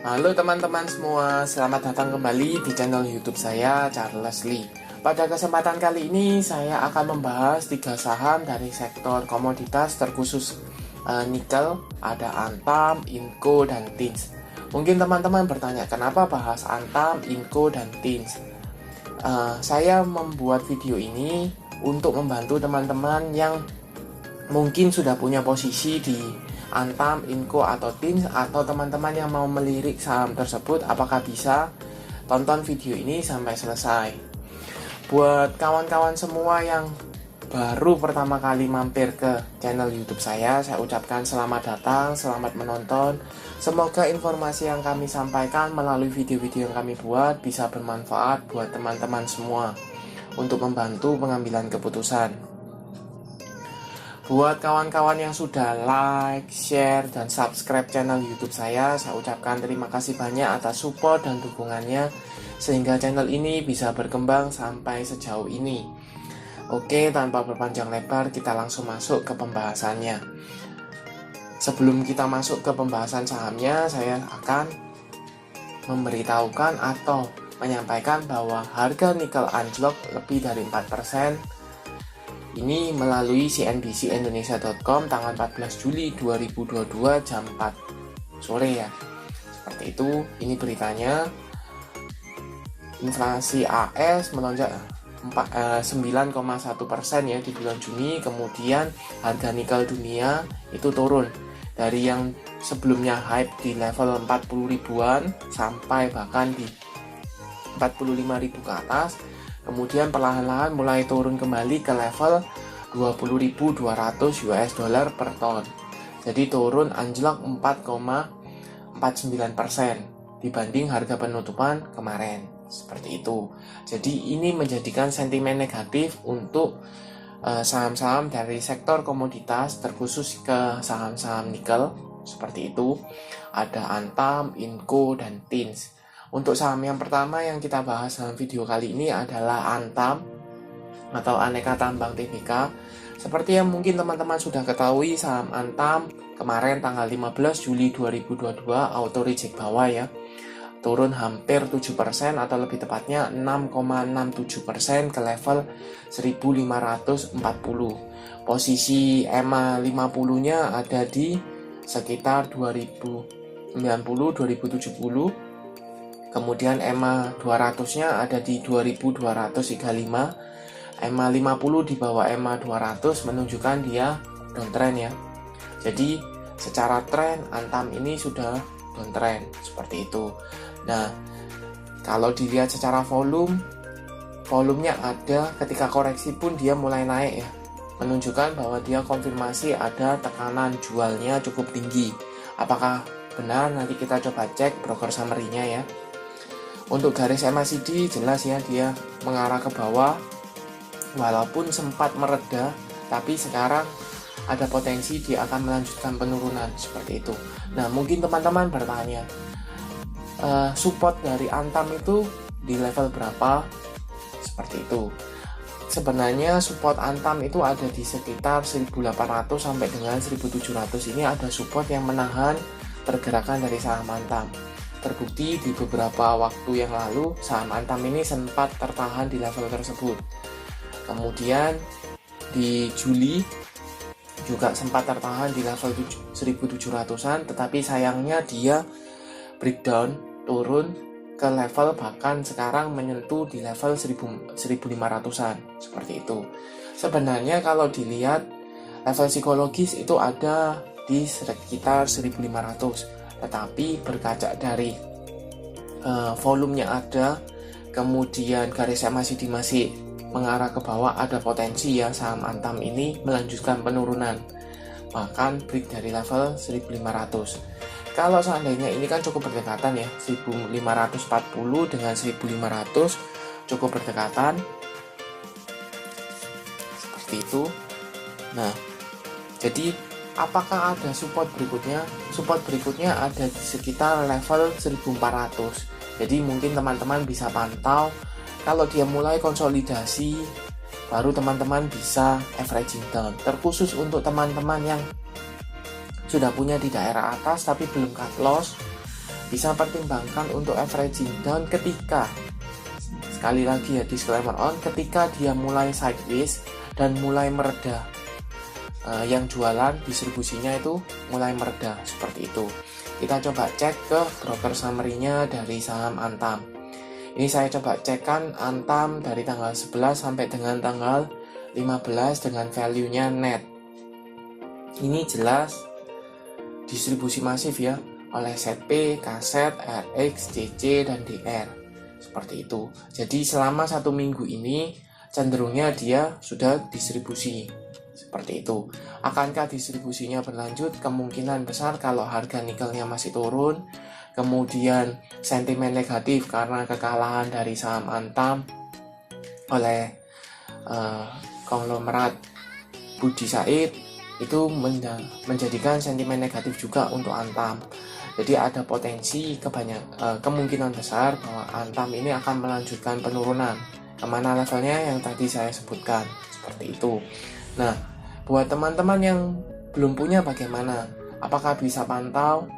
Halo teman-teman semua, selamat datang kembali di channel YouTube saya, Charles Lee. Pada kesempatan kali ini saya akan membahas 3 saham dari sektor komoditas terkhusus nikel, ada Antam, Inco, dan Tins. Mungkin teman-teman bertanya, kenapa bahas Antam, Inco, dan Tins? Saya membuat video ini untuk membantu teman-teman yang mungkin sudah punya posisi di Antam, Inco, atau Tins, atau teman-teman yang mau melirik saham tersebut, apakah bisa tonton video ini sampai selesai. Buat kawan-kawan semua yang baru pertama kali mampir ke channel YouTube saya ucapkan selamat datang, selamat menonton. Semoga informasi yang kami sampaikan melalui video-video yang kami buat bisa bermanfaat buat teman-teman semua untuk membantu pengambilan keputusan. Buat kawan-kawan yang sudah like, share, dan subscribe channel YouTube saya ucapkan terima kasih banyak atas support dan dukungannya sehingga channel ini bisa berkembang sampai sejauh ini. Oke, tanpa berpanjang lebar kita langsung masuk ke pembahasannya. Sebelum kita masuk ke pembahasan sahamnya, saya akan memberitahukan atau menyampaikan bahwa harga nikel anjlok lebih dari 4%. Ini melalui cnbcindonesia.com tanggal 14 Juli 2022 jam 4 sore ya. Seperti itu, ini beritanya. Inflasi AS melonjak 9,1% ya di bulan Juni. Kemudian harga nikel dunia itu turun dari yang sebelumnya hype di level 40 ribuan sampai bahkan di 45.000 ke atas. Kemudian perlahan-lahan mulai turun kembali ke level 20.200 US dollar per ton. Jadi turun anjlok 4,49% dibanding harga penutupan kemarin. Seperti itu. Jadi ini menjadikan sentimen negatif untuk saham-saham dari sektor komoditas terkhusus ke saham-saham nikel. Seperti itu. Ada Antam, Inco, dan Tins. Untuk saham yang pertama yang kita bahas dalam video kali ini adalah Antam atau Aneka Tambang Tbk. Seperti yang mungkin teman-teman sudah ketahui, saham Antam kemarin tanggal 15 Juli 2022 auto reject bawah ya. Turun hampir 7% atau lebih tepatnya 6,67% ke level 1540. Posisi EMA 50-nya ada di sekitar 2090-2070. Kemudian EMA 200-nya ada di 2235. EMA 50 di bawah EMA 200 menunjukkan dia downtrend ya. Jadi secara tren Antam ini sudah downtrend seperti itu. Nah, kalau dilihat secara volumenya ada, ketika koreksi pun dia mulai naik ya. Menunjukkan bahwa dia konfirmasi ada tekanan jualnya cukup tinggi. Apakah benar? Nanti kita coba cek broker summary-nya ya. Untuk garis MACD jelas ya dia mengarah ke bawah walaupun sempat mereda, tapi sekarang ada potensi dia akan melanjutkan penurunan seperti itu. Nah, mungkin teman-teman bertanya, support dari Antam itu di level berapa? Seperti itu. Sebenarnya support Antam itu ada di sekitar 1800 sampai dengan 1700. Ini ada support yang menahan pergerakan dari saham Antam. Terbukti di beberapa waktu yang lalu saham Antam ini sempat tertahan di level tersebut. Kemudian di Juli juga sempat tertahan di level 1700-an, tetapi sayangnya dia breakdown turun ke level bahkan sekarang menyentuh di level 1500-an seperti itu. Sebenarnya kalau dilihat level psikologis itu ada di sekitar 1500. Tetapi berkaca dari volumenya ada, kemudian garis MACD masih mengarah ke bawah, ada potensi ya saham Antam ini melanjutkan penurunan, bahkan break dari level 1500. Kalau seandainya ini kan cukup berdekatan ya, 1540 dengan 1500 cukup berdekatan seperti itu. Nah, jadi apakah ada support berikutnya? Support berikutnya ada di sekitar level 1400. Jadi mungkin teman-teman bisa pantau. Kalau dia mulai konsolidasi, baru teman-teman bisa averaging down. Terkhusus untuk teman-teman yang sudah punya di daerah atas tapi belum cut loss, bisa pertimbangkan untuk averaging down ketika, sekali lagi ya disclaimer on, ketika dia mulai sideways dan mulai mereda. Yang jualan distribusinya itu mulai mereda seperti itu. Kita coba cek ke broker summary-nya dari saham Antam. Ini saya coba cekkan Antam dari tanggal 11 sampai dengan tanggal 15 dengan value-nya net. Ini jelas distribusi masif ya, oleh ZP, KZ, RX, CC, dan DR. Seperti itu. Jadi selama 1 minggu ini cenderungnya dia sudah distribusi. Seperti itu. Akankah distribusinya berlanjut? Kemungkinan besar kalau harga nikelnya masih turun, kemudian sentimen negatif karena kekalahan dari saham Antam oleh konglomerat Budi Said, itu menjadikan sentimen negatif juga untuk Antam. Jadi ada potensi kemungkinan besar bahwa Antam ini akan melanjutkan penurunan kemana levelnya yang tadi saya sebutkan, seperti itu. Nah, buat teman-teman yang belum punya bagaimana? Apakah bisa pantau?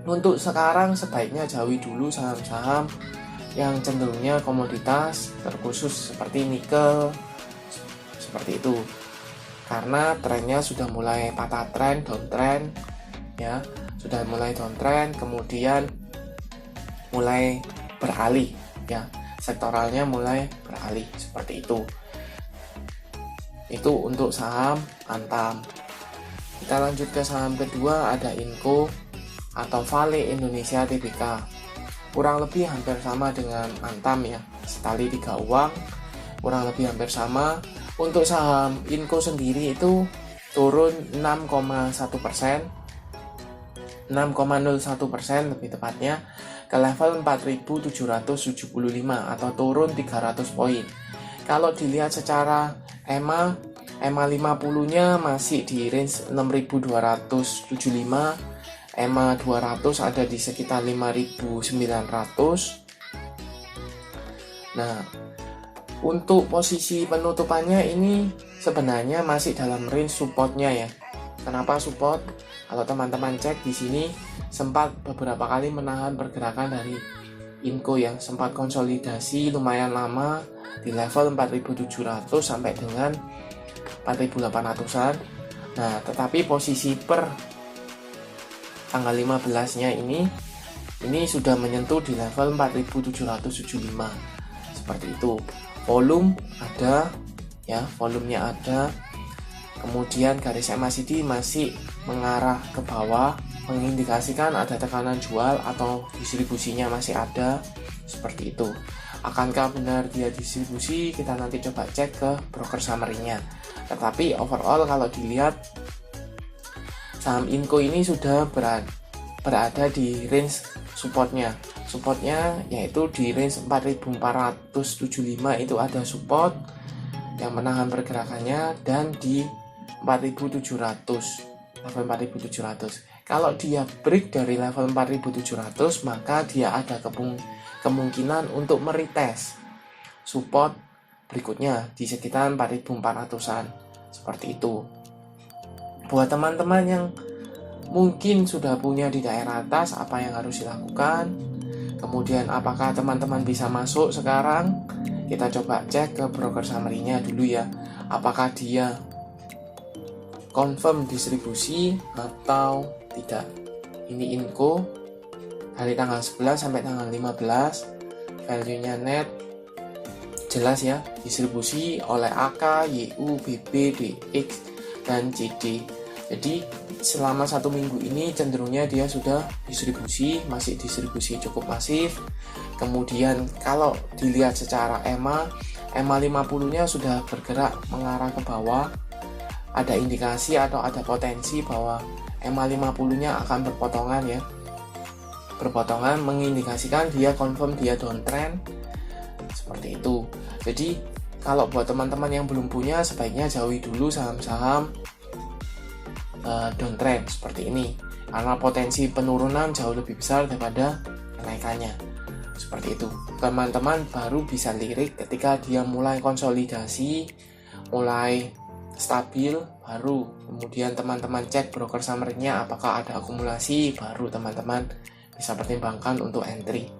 Untuk sekarang sebaiknya jauhi dulu saham-saham yang cenderungnya komoditas, terkhusus seperti nikel, seperti itu. Karena trennya sudah mulai patah tren, downtrend ya, sudah mulai downtrend, kemudian mulai beralih ya, sektoralnya mulai beralih seperti itu. Itu untuk saham Antam. Kita lanjut ke saham kedua, ada Inco atau Vale Indonesia Tbk. Kurang lebih hampir sama dengan Antam ya, setali 3 uang, kurang lebih hampir sama. Untuk saham Inco sendiri itu turun 6,1%, 6,01% lebih tepatnya, ke level 4.775 atau turun 300 poin. Kalau dilihat secara EMA 50-nya masih di range 6.275, EMA 200 ada di sekitar 5.900. Nah, untuk posisi penutupannya ini sebenarnya masih dalam range supportnya ya. Kenapa support? Kalau teman-teman cek di sini sempat beberapa kali menahan pergerakan dari Inco yang sempat konsolidasi lumayan lama di level 4.700 sampai dengan 4.800-an. Nah, tetapi posisi per tanggal 15-nya ini sudah menyentuh di level 4.775. Seperti itu. Volume ada ya, volumenya ada. Kemudian garis MACD masih mengarah ke bawah, mengindikasikan ada tekanan jual atau distribusinya masih ada, seperti itu. Akankah benar dia distribusi? Kita nanti coba cek ke broker summary-nya. Tetapi overall kalau dilihat saham Inco ini sudah berada di range supportnya yaitu di range 4.475 itu ada support yang menahan pergerakannya, dan di 4.700, level 4.700. Kalau dia break dari level 4.700 maka dia ada kemungkinan untuk meretest support berikutnya di sekitar 4.400-an, seperti itu. Buat teman-teman yang mungkin sudah punya di daerah atas, apa yang harus dilakukan? Kemudian apakah teman-teman bisa masuk sekarang? Kita coba cek ke broker summary-nya dulu ya. Apakah dia confirm distribusi atau tidak? Ini Inco dari tanggal 11 sampai tanggal 15, value-nya net jelas ya, distribusi oleh AK, YU, BB, DX, dan CD. Jadi selama 1 minggu ini cenderungnya dia sudah distribusi, masih distribusi cukup masif. Kemudian kalau dilihat secara EMA 50-nya sudah bergerak mengarah ke bawah. Ada indikasi atau ada potensi bahwa EMA 50-nya akan berpotongan ya. Berpotongan mengindikasikan dia confirm dia downtrend, seperti itu. Jadi kalau buat teman-teman yang belum punya, sebaiknya jauhi dulu saham-saham downtrend seperti ini, karena potensi penurunan jauh lebih besar daripada kenaikannya, seperti itu. Teman-teman baru bisa lirik ketika dia mulai konsolidasi, mulai stabil, baru kemudian teman-teman cek broker summary-nya apakah ada akumulasi, baru teman-teman bisa pertimbangkan untuk entry.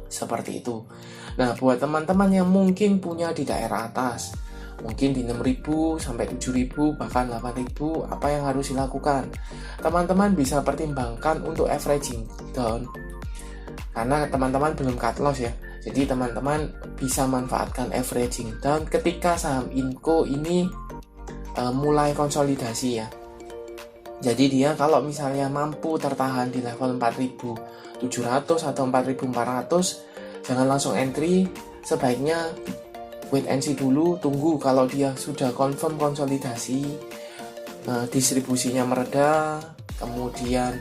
Seperti itu. Nah, buat teman-teman yang mungkin punya di daerah atas, mungkin di 6.000 sampai 7.000 bahkan 8.000, apa yang harus dilakukan? Teman-teman bisa pertimbangkan untuk averaging down, karena teman-teman belum cut loss ya. Jadi teman-teman bisa manfaatkan averaging down ketika saham Inco ini mulai konsolidasi ya. Jadi dia kalau misalnya mampu tertahan di level 4.700 atau 4.400, jangan langsung entry, sebaiknya wait and see dulu, tunggu kalau dia sudah confirm konsolidasi, distribusinya mereda, kemudian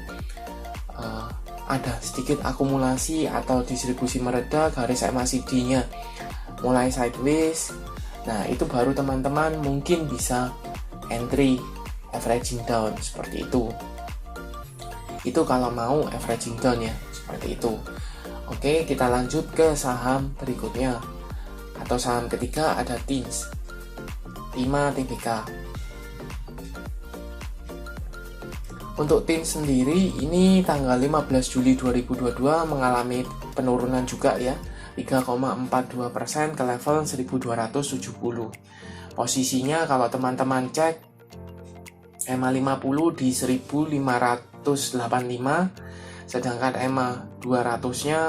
ada sedikit akumulasi atau distribusi mereda, garis MACD-nya mulai sideways. Nah, itu baru teman-teman mungkin bisa entry averaging down seperti itu. Itu kalau mau averaging down ya, seperti itu. Oke, kita lanjut ke saham berikutnya atau saham ketiga, ada TINS 5 Tbk. Untuk TINS sendiri ini tanggal 15 Juli 2022 mengalami penurunan juga ya, 3,42% ke level 1270. Posisinya kalau teman-teman cek EMA 50 di 1585, sedangkan EMA 200-nya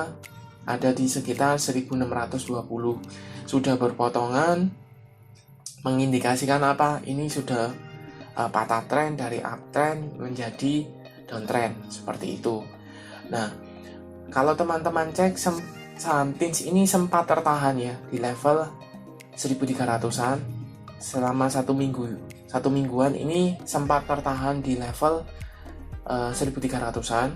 ada di sekitar 1620. Sudah berpotongan, mengindikasikan apa? Ini sudah patah tren dari uptrend menjadi downtrend, seperti itu. Nah, kalau teman-teman cek saham TINS ini sempat tertahan ya di level 1300-an selama satu mingguan ini sempat tertahan di level 1300-an.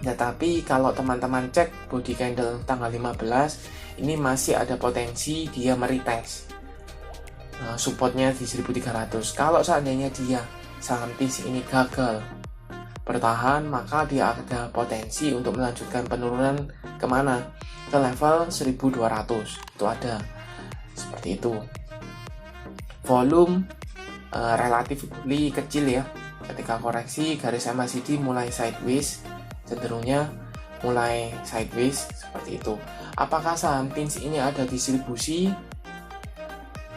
Nah, tapi kalau teman-teman cek body candle tanggal 15, ini masih ada potensi dia meretest supportnya di 1300. Kalau seandainya dia saham TINS ini gagal bertahan, maka dia ada potensi untuk melanjutkan penurunan kemana? Ke level 1200. Itu ada seperti itu. Volume relatif kecil ya. Ketika koreksi, garis MACD mulai sideways, cenderungnya mulai sideways seperti itu. Apakah saham TINS ini ada distribusi?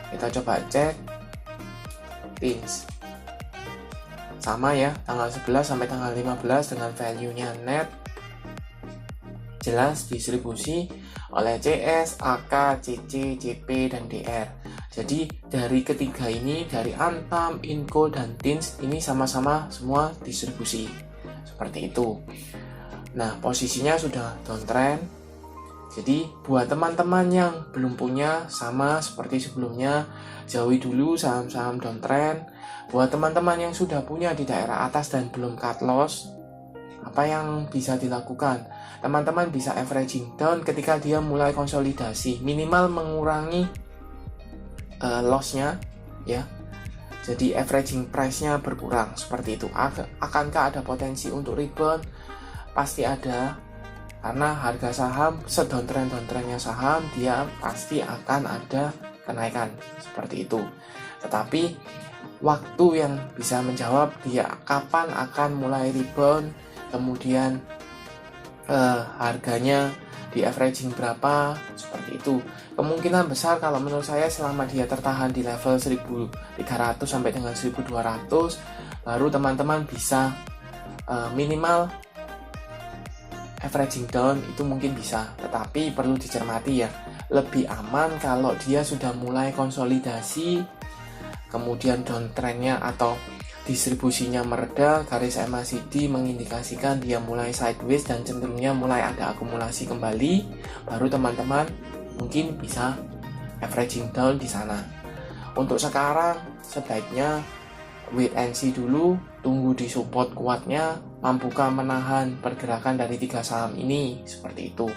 Kita coba cek TINS. Sama ya, tanggal 11 sampai tanggal 15 dengan value-nya net. Jelas distribusi oleh CS, AK, CC, CP, dan DR. Jadi dari ketiga ini, dari Antam, Inco, dan TINS ini sama-sama semua distribusi. Seperti itu. Nah, posisinya sudah downtrend. Jadi buat teman-teman yang belum punya, sama seperti sebelumnya, jauhi dulu saham-saham downtrend. Buat teman-teman yang sudah punya di daerah atas dan belum cut loss, apa yang bisa dilakukan? Teman-teman bisa averaging down ketika dia mulai konsolidasi, minimal mengurangi loss-nya ya. Jadi averaging price-nya berkurang seperti itu. Akankah ada potensi untuk rebound? Pasti ada, karena harga saham sedowntrend-downtrendnya saham, dia pasti akan ada kenaikan seperti itu. Tetapi waktu yang bisa menjawab dia kapan akan mulai rebound, kemudian harganya di averaging berapa, seperti itu. Kemungkinan besar kalau menurut saya selama dia tertahan di level 1300 sampai dengan 1200, baru teman-teman bisa minimal averaging down itu mungkin bisa. Tetapi perlu dicermati ya, lebih aman kalau dia sudah mulai konsolidasi, kemudian downtrendnya atau distribusinya mereda, garis MACD mengindikasikan dia mulai sideways dan cenderungnya mulai ada akumulasi kembali, baru teman-teman mungkin bisa averaging down di sana. Untuk sekarang sebaiknya wait and see dulu, tunggu di support kuatnya, mampukah menahan pergerakan dari tiga saham ini, seperti itu.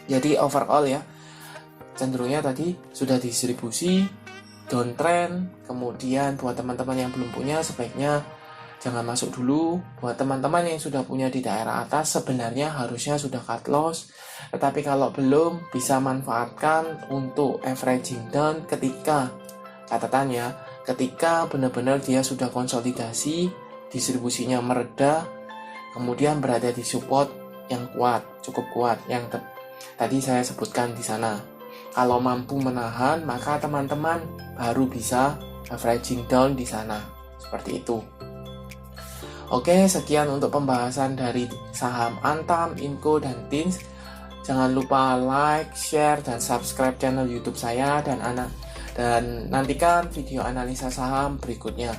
Jadi overall ya, cenderungnya tadi sudah distribusi downtrend. Kemudian buat teman-teman yang belum punya sebaiknya jangan masuk dulu. Buat teman-teman yang sudah punya di daerah atas sebenarnya harusnya sudah cut loss, tetapi kalau belum bisa manfaatkan untuk averaging down ketika, catatannya, ketika benar-benar dia sudah konsolidasi, distribusinya mereda, kemudian berada di support yang kuat, cukup kuat, yang tadi saya sebutkan di sana. Kalau mampu menahan, maka teman-teman baru bisa averaging down di sana, seperti itu. Oke, sekian untuk pembahasan dari saham Antam, Inco, dan Tins. Jangan lupa like, share, dan subscribe channel YouTube saya dan nantikan video analisa saham berikutnya.